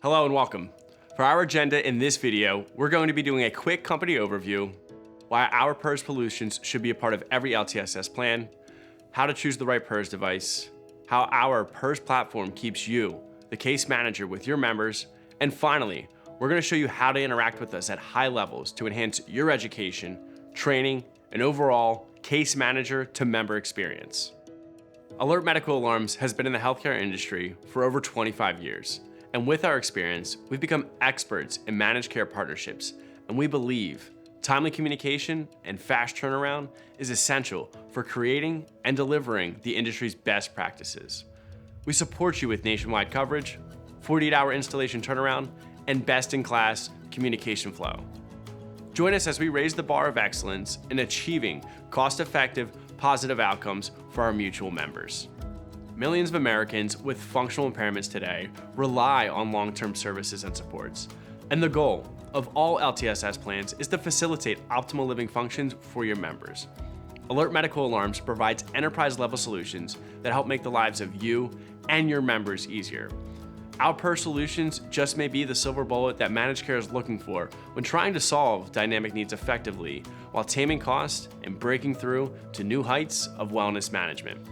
Hello and welcome. For our agenda in this video, we're going to be doing a quick company overview, why our PERS solutions should be a part of every LTSS plan, how to choose the right PERS device, how our PERS platform keeps you, the case manager, with your members, and finally, we're going to show you how to interact with us at high levels to enhance your education, training, and overall case manager to member experience. Alert Medical Alarms has been in the healthcare industry for over 25 years, and with our experience, we've become experts in managed care partnerships, and we believe timely communication and fast turnaround is essential for creating and delivering the industry's best practices. We support you with nationwide coverage, 48-hour installation turnaround, and best-in-class communication flow. Join us as we raise the bar of excellence in achieving cost-effective, positive outcomes for our mutual members. Millions of Americans with functional impairments today rely on long-term services and supports, and the goal of all LTSS plans is to facilitate optimal living functions for your members. Alert Medical Alarms provides enterprise-level solutions that help make the lives of you and your members easier. Our PERS solutions just may be the silver bullet that managed care is looking for when trying to solve dynamic needs effectively while taming costs and breaking through to new heights of wellness management,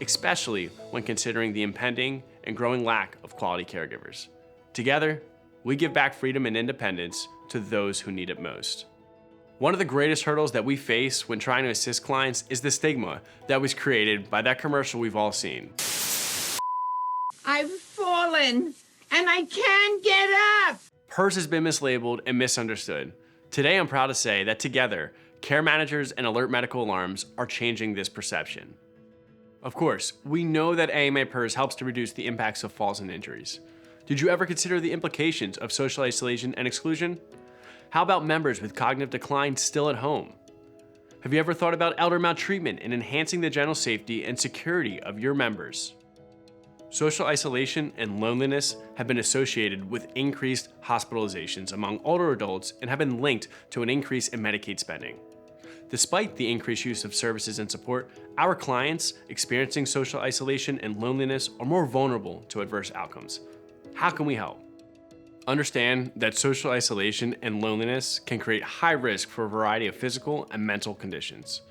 especially when considering the impending and growing lack of quality caregivers. Together, we give back freedom and independence to those who need it most. One of the greatest hurdles that we face when trying to assist clients is the stigma that was created by that commercial we've all seen. I've fallen and I can't get up. PERS has been mislabeled and misunderstood. Today, I'm proud to say that together, care managers and Alert Medical Alarms are changing this perception. Of course, we know that AMA PERS helps to reduce the impacts of falls and injuries. Did you ever consider the implications of social isolation and exclusion? How about members with cognitive decline still at home? Have you ever thought about elder maltreatment and enhancing the general safety and security of your members? Social isolation and loneliness have been associated with increased hospitalizations among older adults and have been linked to an increase in Medicaid spending. Despite the increased use of services and support, our clients experiencing social isolation and loneliness are more vulnerable to adverse outcomes. How can we help? Understand that social isolation and loneliness can create high risk for a variety of physical and mental conditions.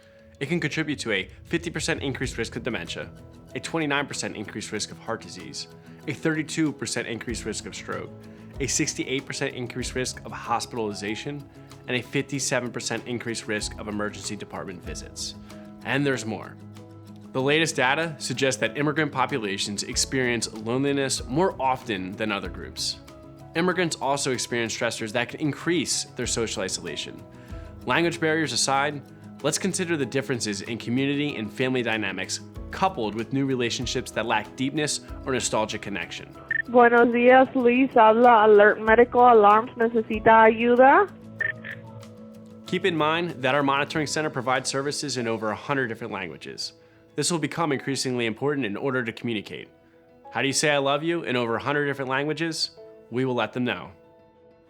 It can contribute to a 50% increased risk of dementia, a 29% increased risk of heart disease, a 32% increased risk of stroke, a 68% increased risk of hospitalization, and a 57% increased risk of emergency department visits. And there's more. The latest data suggests that immigrant populations experience loneliness more often than other groups. Immigrants also experience stressors that can increase their social isolation. Language barriers aside, let's consider the differences in community and family dynamics coupled with new relationships that lack deepness or nostalgic connection. Buenos días, Luis. Habla Alert Medical Alarms. ¿Necesita ayuda? Keep in mind that our monitoring center provides services in over 100 different languages. This will become increasingly important in order to communicate. How do you say I love you in over 100 different languages? We will let them know.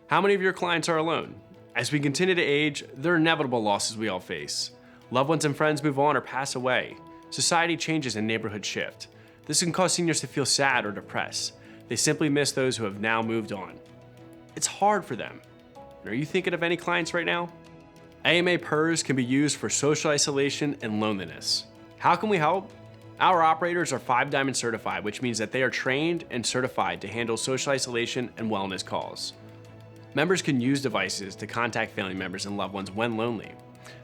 How many of your clients are alone? As we continue to age, there are inevitable losses we all face. Loved ones and friends move on or pass away. Society changes and neighborhoods shift. This can cause seniors to feel sad or depressed. They simply miss those who have now moved on. It's hard for them. Are you thinking of any clients right now? AMA PERS can be used for social isolation and loneliness. How can we help? Our operators are 5-Diamond certified, which means that they are trained and certified to handle social isolation and wellness calls. Members can use devices to contact family members and loved ones when lonely.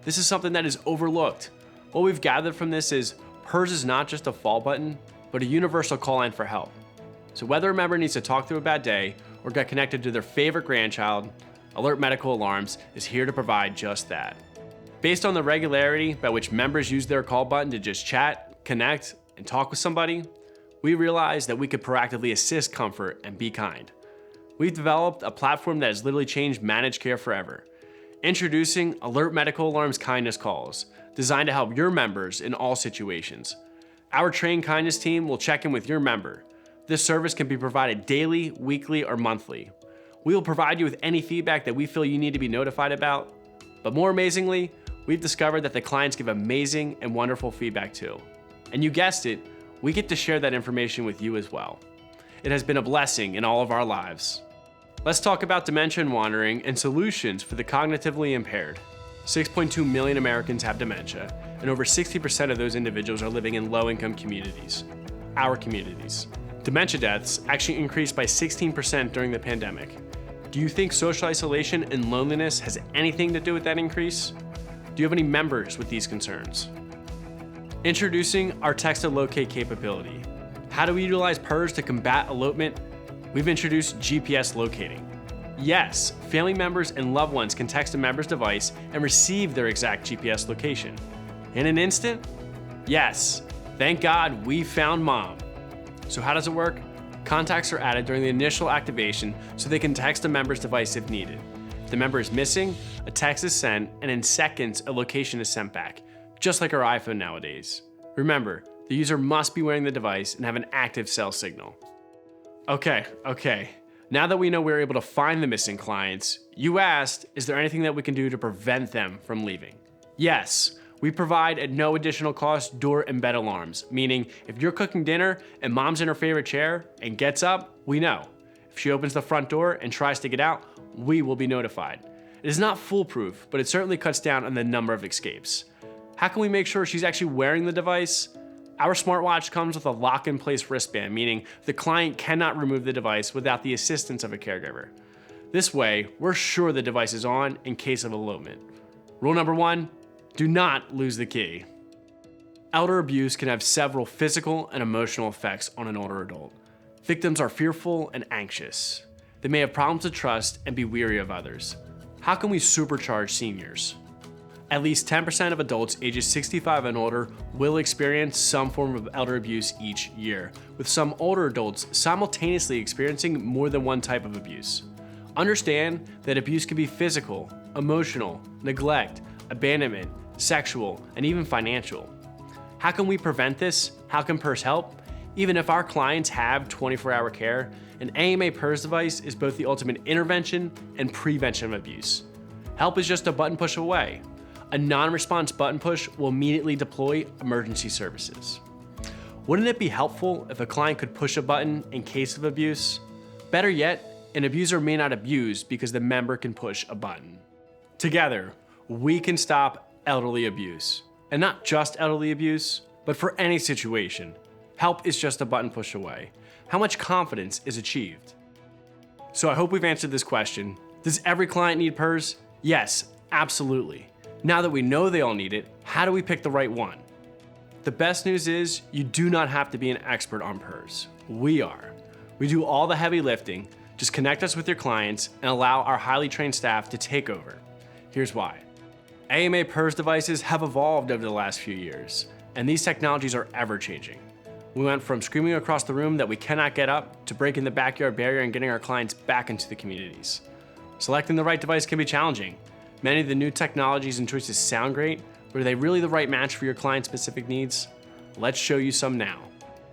This is something that is overlooked. What we've gathered from this is PERS is not just a fall button, but a universal call line for help. So whether a member needs to talk through a bad day or get connected to their favorite grandchild, Alert Medical Alarms is here to provide just that. Based on the regularity by which members use their call button to just chat, connect, and talk with somebody, we realized that we could proactively assist comfort and be kind. We've developed a platform that has literally changed managed care forever. Introducing Alert Medical Alarms Kindness Calls, designed to help your members in all situations. Our trained kindness team will check in with your member. This service can be provided daily, weekly, or monthly. We will provide you with any feedback that we feel you need to be notified about. But more amazingly, we've discovered that the clients give amazing and wonderful feedback too. And you guessed it, we get to share that information with you as well. It has been a blessing in all of our lives. Let's talk about dementia and wandering and solutions for the cognitively impaired. 6.2 million Americans have dementia, and over 60% of those individuals are living in low-income communities, our communities. Dementia deaths actually increased by 16% during the pandemic. Do you think social isolation and loneliness has anything to do with that increase? Do you have any members with these concerns? Introducing our text-to-locate capability. How do we utilize PERS to combat elopement? We've introduced GPS locating. Yes, family members and loved ones can text a member's device and receive their exact GPS location. In an instant? Yes. Thank God we found mom. So how does it work? Contacts are added during the initial activation so they can text a member's device if needed. If the member is missing, a text is sent, and in seconds, a location is sent back, just like our iPhone nowadays. Remember, the user must be wearing the device and have an active cell signal. Okay. Now that we know we're able to find the missing clients, you asked, is there anything that we can do to prevent them from leaving? Yes. We provide at no additional cost door and bed alarms, meaning if you're cooking dinner and mom's in her favorite chair and gets up, we know. If she opens the front door and tries to get out, we will be notified. It is not foolproof, but it certainly cuts down on the number of escapes. How can we make sure she's actually wearing the device? Our smartwatch comes with a lock-in-place wristband, meaning the client cannot remove the device without the assistance of a caregiver. This way, we're sure the device is on in case of elopement. Rule number 1, do not lose the key. Elder abuse can have several physical and emotional effects on an older adult. Victims are fearful and anxious. They may have problems with trust and be weary of others. How can we supercharge seniors? At least 10% of adults ages 65 and older will experience some form of elder abuse each year, with some older adults simultaneously experiencing more than one type of abuse. Understand that abuse can be physical, emotional, neglect, abandonment, sexual, and even financial. How can we prevent this? How can PERS help? Even if our clients have 24-hour care, an AMA PERS device is both the ultimate intervention and prevention of abuse. Help is just a button push away. A non-response button push will immediately deploy emergency services. Wouldn't it be helpful if a client could push a button in case of abuse? Better yet, an abuser may not abuse because the member can push a button. Together, we can stop elderly abuse. And not just elderly abuse, but for any situation. Help is just a button push away. How much confidence is achieved? So I hope we've answered this question. Does every client need PERS? Yes, absolutely. Now that we know they all need it, how do we pick the right one? The best news is you do not have to be an expert on PERS. We are. We do all the heavy lifting. Just connect us with your clients and allow our highly trained staff to take over. Here's why. AMA PERS devices have evolved over the last few years, and these technologies are ever changing. We went from screaming across the room that we cannot get up to breaking the backyard barrier and getting our clients back into the communities. Selecting the right device can be challenging. Many of the new technologies and choices sound great, but are they really the right match for your client's specific needs? Let's show you some now.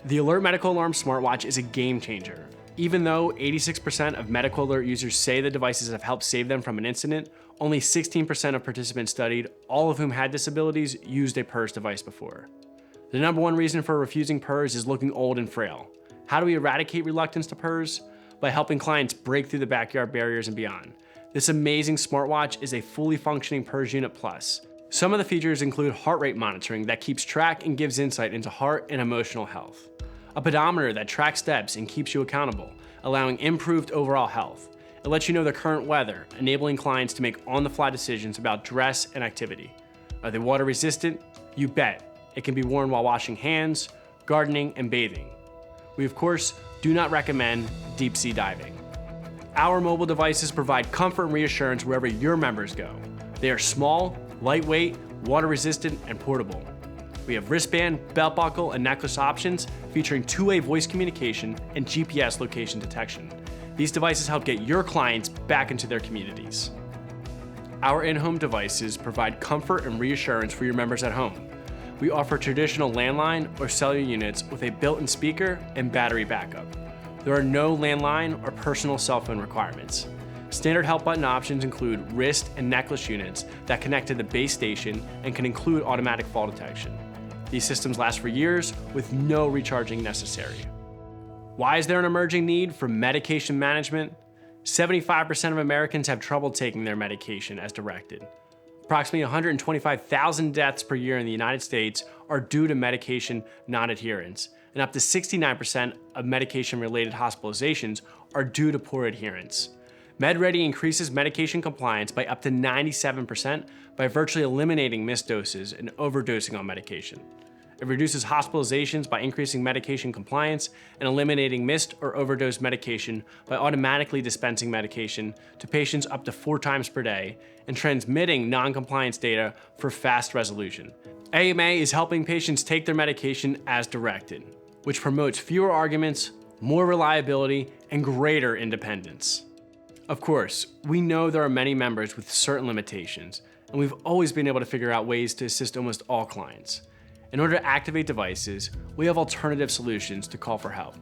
The Alert Medical Alarm smartwatch is a game changer. Even though 86% of medical alert users say the devices have helped save them from an incident, only 16% of participants studied, all of whom had disabilities, used a PERS device before. The number one reason for refusing PERS is looking old and frail. How do we eradicate reluctance to PERS? By helping clients break through the backyard barriers and beyond. This amazing smartwatch is a fully functioning PERS Unit Plus. Some of the features include heart rate monitoring that keeps track and gives insight into heart and emotional health. A pedometer that tracks steps and keeps you accountable, allowing improved overall health. It lets you know the current weather, enabling clients to make on-the-fly decisions about dress and activity. Are they water resistant? You bet. It can be worn while washing hands, gardening, and bathing. We, of course, do not recommend deep sea diving. Our mobile devices provide comfort and reassurance wherever your members go. They are small, lightweight, water resistant, and portable. We have wristband, belt buckle, and necklace options featuring two-way voice communication and GPS location detection. These devices help get your clients back into their communities. Our in-home devices provide comfort and reassurance for your members at home. We offer traditional landline or cellular units with a built-in speaker and battery backup. There are no landline or personal cell phone requirements. Standard help button options include wrist and necklace units that connect to the base station and can include automatic fall detection. These systems last for years with no recharging necessary. Why is there an emerging need for medication management? 75% of Americans have trouble taking their medication as directed. Approximately 125,000 deaths per year in the United States are due to medication non-adherence, and up to 69% of medication-related hospitalizations are due to poor adherence. MedReady increases medication compliance by up to 97% by virtually eliminating missed doses and overdosing on medication. It reduces hospitalizations by increasing medication compliance and eliminating missed or overdosed medication by automatically dispensing medication to patients up to 4 times per day and transmitting non-compliance data for fast resolution. AMA is helping patients take their medication as directed, which promotes fewer arguments, more reliability, and greater independence. Of course, we know there are many members with certain limitations, and we've always been able to figure out ways to assist almost all clients. In order to activate devices, we have alternative solutions to call for help.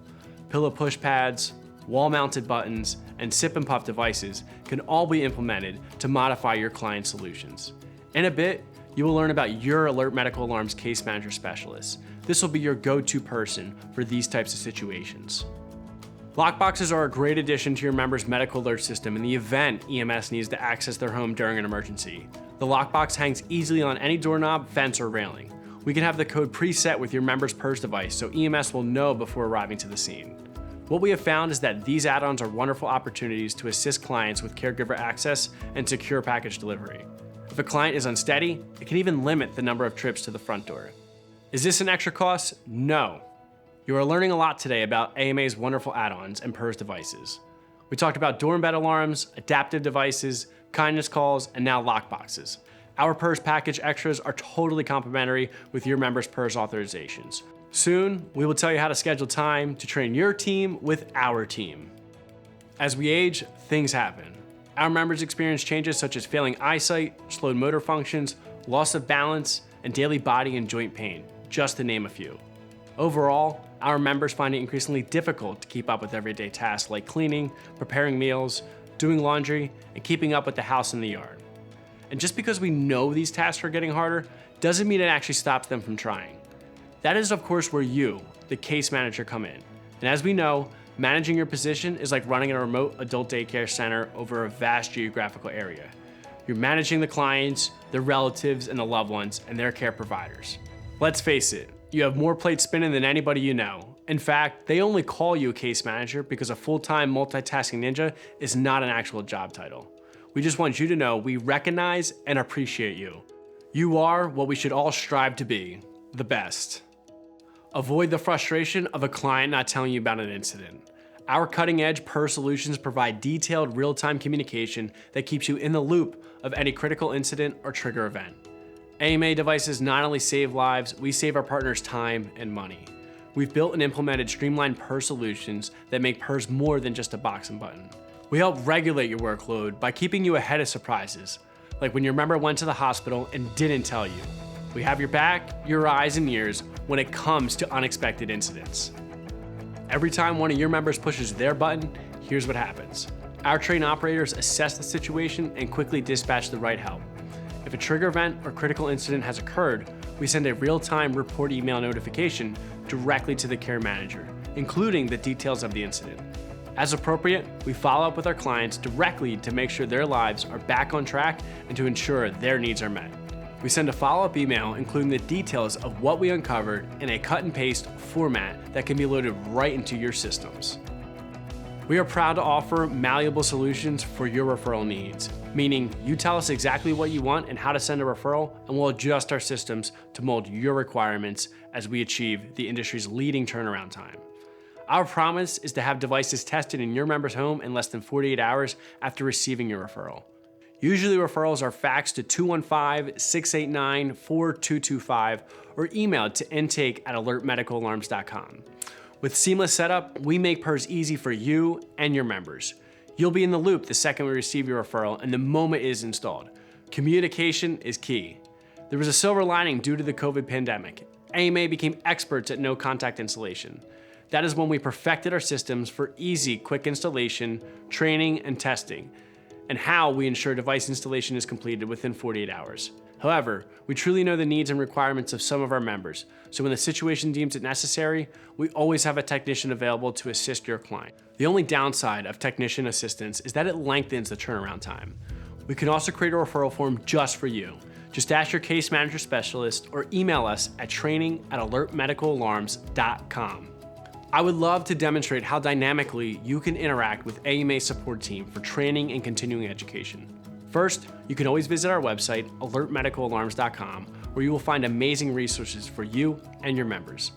Pillow push pads, wall-mounted buttons, and sip and puff devices can all be implemented to modify your client's solutions. In a bit, you will learn about your Alert Medical Alarms case manager specialist. This will be your go-to person for these types of situations. Lockboxes are a great addition to your member's medical alert system in the event EMS needs to access their home during an emergency. The lockbox hangs easily on any doorknob, fence, or railing. We can have the code preset with your member's PERS device so EMS will know before arriving to the scene. What we have found is that these add-ons are wonderful opportunities to assist clients with caregiver access and secure package delivery. If a client is unsteady, it can even limit the number of trips to the front door. Is this an extra cost? No. You are learning a lot today about AMA's wonderful add-ons and PERS devices. We talked about door and bed alarms, adaptive devices, kindness calls, and now lockboxes. Our PERS package extras are totally complementary with your members' PERS authorizations. Soon, we will tell you how to schedule time to train your team with our team. As we age, things happen. Our members experience changes such as failing eyesight, slowed motor functions, loss of balance, and daily body and joint pain, just to name a few. Overall, our members find it increasingly difficult to keep up with everyday tasks like cleaning, preparing meals, doing laundry, and keeping up with the house and the yard. And just because we know these tasks are getting harder, doesn't mean it actually stops them from trying. That is, of course, where you, the case manager, come in. And as we know, managing your position is like running a remote adult daycare center over a vast geographical area. You're managing the clients, their relatives, and the loved ones, and their care providers. Let's face it, you have more plates spinning than anybody you know. In fact, they only call you a case manager because a full-time multitasking ninja is not an actual job title. We just want you to know we recognize and appreciate you. You are what we should all strive to be, the best. Avoid the frustration of a client not telling you about an incident. Our cutting-edge PERS solutions provide detailed real-time communication that keeps you in the loop of any critical incident or trigger event. AMA devices not only save lives, we save our partners time and money. We've built and implemented streamlined PERS solutions that make PERS more than just a box and button. We help regulate your workload by keeping you ahead of surprises, like when your member went to the hospital and didn't tell you. We have your back, your eyes, and ears when it comes to unexpected incidents. Every time one of your members pushes their button, here's what happens. Our trained operators assess the situation and quickly dispatch the right help. If a trigger event or critical incident has occurred, we send a real-time report email notification directly to the care manager, including the details of the incident. As appropriate, we follow up with our clients directly to make sure their lives are back on track and to ensure their needs are met. We send a follow-up email including the details of what we uncovered in a cut and paste format that can be loaded right into your systems. We are proud to offer malleable solutions for your referral needs, meaning you tell us exactly what you want and how to send a referral, and we'll adjust our systems to mold your requirements as we achieve the industry's leading turnaround time. Our promise is to have devices tested in your member's home in less than 48 hours after receiving your referral. Usually referrals are faxed to 215-689-4225 or emailed to intake@alertmedicalalarms.com. With seamless setup, we make PERS easy for you and your members. You'll be in the loop the second we receive your referral and the moment it is installed. Communication is key. There was a silver lining due to the COVID pandemic. AMA became experts at no-contact installation. That is when we perfected our systems for easy, quick installation, training, and testing, and how we ensure device installation is completed within 48 hours. However, we truly know the needs and requirements of some of our members, so when the situation deems it necessary, we always have a technician available to assist your client. The only downside of technician assistance is that it lengthens the turnaround time. We can also create a referral form just for you. Just ask your case manager specialist or email us at training@alertmedicalalarms.com. I would love to demonstrate how dynamically you can interact with AUMA's support team for training and continuing education. First, you can always visit our website, alertmedicalalarms.com, where you will find amazing resources for you and your members.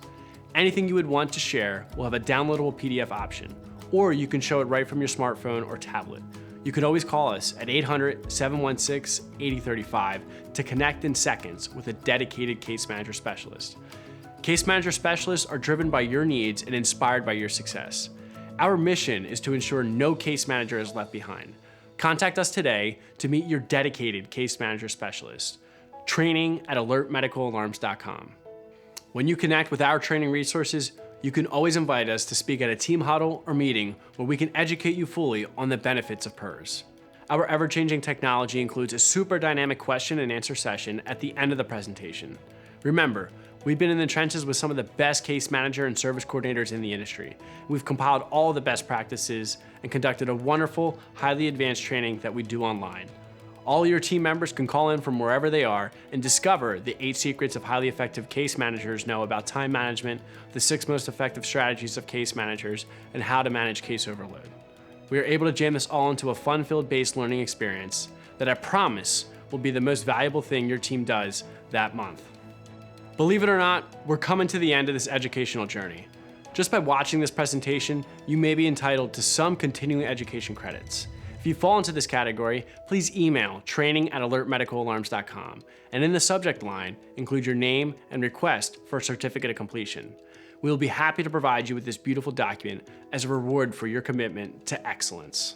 Anything you would want to share will have a downloadable PDF option, or you can show it right from your smartphone or tablet. You can always call us at 800-716-8035 to connect in seconds with a dedicated case manager specialist. Case manager specialists are driven by your needs and inspired by your success. Our mission is to ensure no case manager is left behind. Contact us today to meet your dedicated case manager specialist. Training@alertmedicalalarms.com. When you connect with our training resources, you can always invite us to speak at a team huddle or meeting where we can educate you fully on the benefits of PERS. Our ever-changing technology includes a super dynamic question and answer session at the end of the presentation. Remember, we've been in the trenches with some of the best case manager and service coordinators in the industry. We've compiled all the best practices and conducted a wonderful, highly advanced training that we do online. All your team members can call in from wherever they are and discover the 8 secrets of highly effective case managers know about time management, the 6 most effective strategies of case managers, and how to manage case overload. We are able to jam this all into a fun-filled based learning experience that I promise will be the most valuable thing your team does that month. Believe it or not, we're coming to the end of this educational journey. Just by watching this presentation, you may be entitled to some continuing education credits. If you fall into this category, please email training@alertmedicalalarms.com and in the subject line, include your name and request for a certificate of completion. We will be happy to provide you with this beautiful document as a reward for your commitment to excellence.